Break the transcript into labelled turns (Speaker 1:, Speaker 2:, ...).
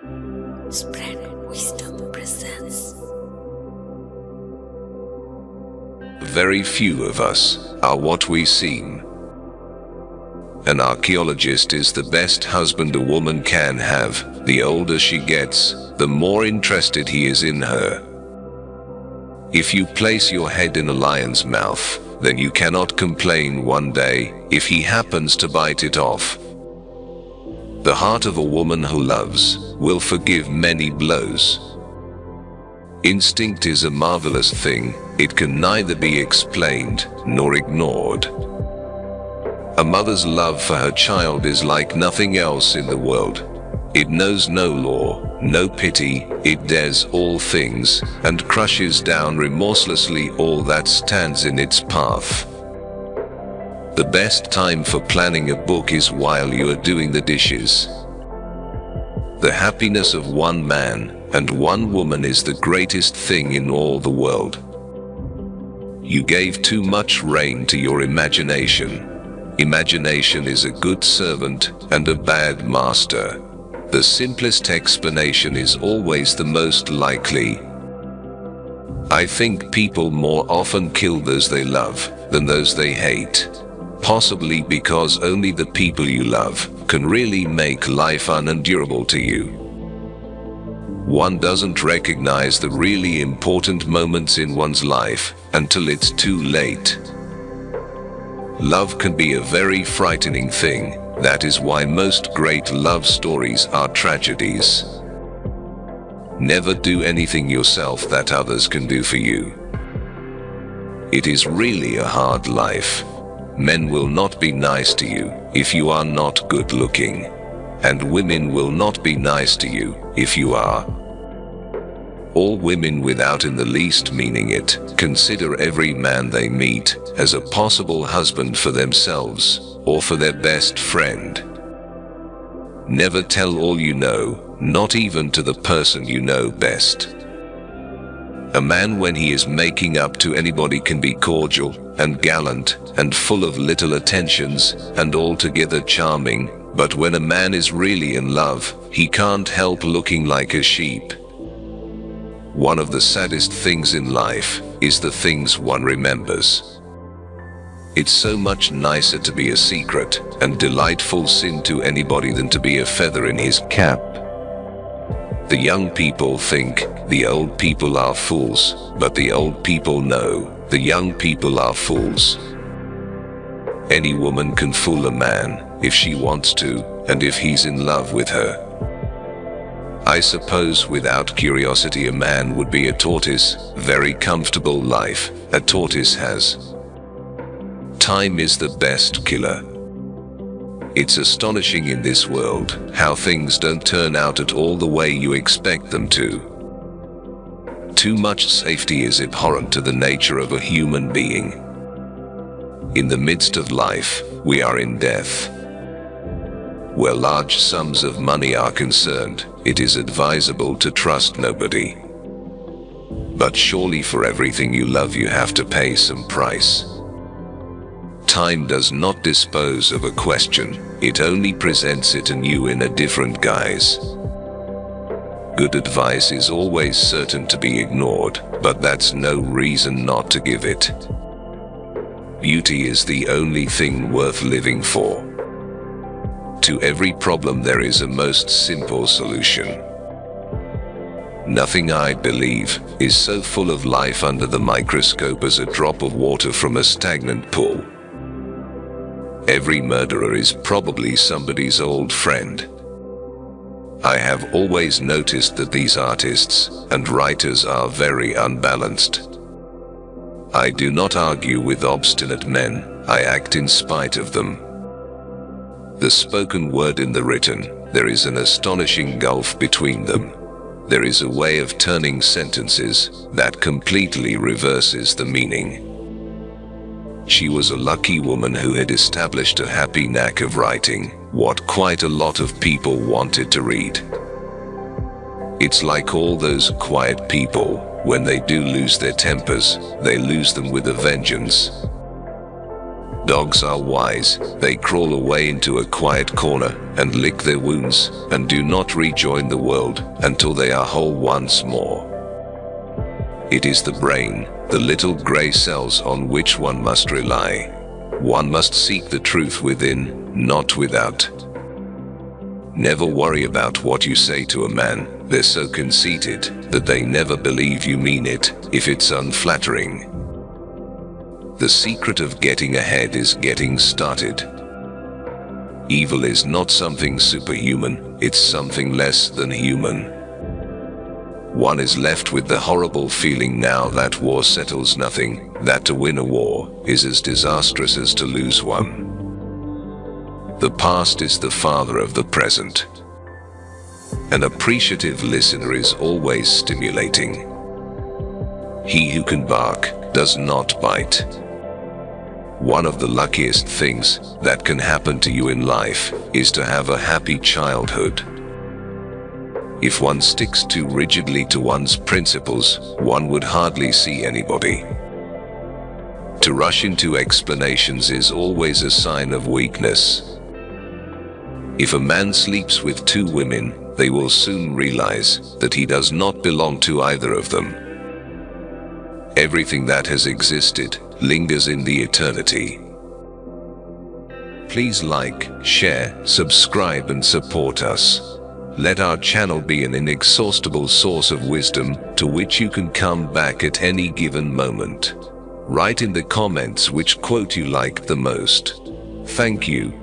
Speaker 1: Spread Wisdom presents.
Speaker 2: Very few of us are what we seem. An archaeologist is the best husband a woman can have. The older she gets, the more interested he is in her. If you place your head in a lion's mouth, then you cannot complain one day if he happens to bite it off. The heart of a woman who loves will forgive many blows. Instinct is a marvelous thing. It can neither be explained nor ignored. A mother's love for her child is like nothing else in the world. It knows no law, no pity. It dares all things and crushes down remorselessly all that stands in its path. The best time for planning a book is while you are doing the dishes. The happiness of one man and one woman is the greatest thing in all the world. You gave too much rein to your imagination. Imagination is a good servant and a bad master. The simplest explanation is always the most likely. I think people more often kill those they love than those they hate. Possibly because only the people you love can really make life unendurable to you. One doesn't recognize the really important moments in one's life until it's too late. Love can be a very frightening thing. That is why most great love stories are tragedies. Never do anything yourself that others can do for you. It is really a hard life. Men will not be nice to you if you are not good looking, and women will not be nice to you if you are. All women, without in the least meaning it, consider every man they meet as a possible husband for themselves or for their best friend. Never tell all you know, not even to the person you know best. A man, when he is making up to anybody, can be cordial and gallant and full of little attentions and altogether charming, but when a man is really in love, he can't help looking like a sheep. One of the saddest things in life is the things one remembers. It's so much nicer to be a secret and delightful sin to anybody than to be a feather in his cap. The young people think the old people are fools, but the old people know the young people are fools. Any woman can fool a man if she wants to, and if he's in love with her. I suppose without curiosity a man would be a tortoise. Very comfortable life a tortoise has. Time is the best killer. It's astonishing in this world how things don't turn out at all the way you expect them to. Too much safety is abhorrent to the nature of a human being. In the midst of life, we are in death. Where large sums of money are concerned, it is advisable to trust nobody. But surely for everything you love you have to pay some price. Time does not dispose of a question, it only presents it anew in a different guise. Good advice is always certain to be ignored, but that's no reason not to give it. Beauty is the only thing worth living for. To every problem there is a most simple solution. Nothing, I believe, is so full of life under the microscope as a drop of water from a stagnant pool. Every murderer is probably somebody's old friend. I have always noticed that these artists and writers are very unbalanced. I do not argue with obstinate men, I act in spite of them. The spoken word and the written, there is an astonishing gulf between them. There is a way of turning sentences that completely reverses the meaning. She was a lucky woman who had established a happy knack of writing what quite a lot of people wanted to read. It's like all those quiet people, when they do lose their tempers, they lose them with a vengeance. Dogs are wise. They crawl away into a quiet corner and lick their wounds and do not rejoin the world until they are whole once more. It is the brain, the little gray cells on which one must rely. One must seek the truth within, not without. Never worry about what you say to a man. They're so conceited that they never believe you mean it if it's unflattering. The secret of getting ahead is getting started. Evil is not something superhuman, it's something less than human. One is left with the horrible feeling now that war settles nothing, that to win a war is as disastrous as to lose one. The past is the father of the present. An appreciative listener is always stimulating. He who can bark does not bite. One of the luckiest things that can happen to you in life is to have a happy childhood. If one sticks too rigidly to one's principles, one would hardly see anybody. To rush into explanations is always a sign of weakness. If a man sleeps with two women, they will soon realize that he does not belong to either of them. Everything that has existed lingers in the eternity. Please like, share, subscribe and support us. Let our channel be an inexhaustible source of wisdom to which you can come back at any given moment. Write in the comments which quote you liked the most. Thank you.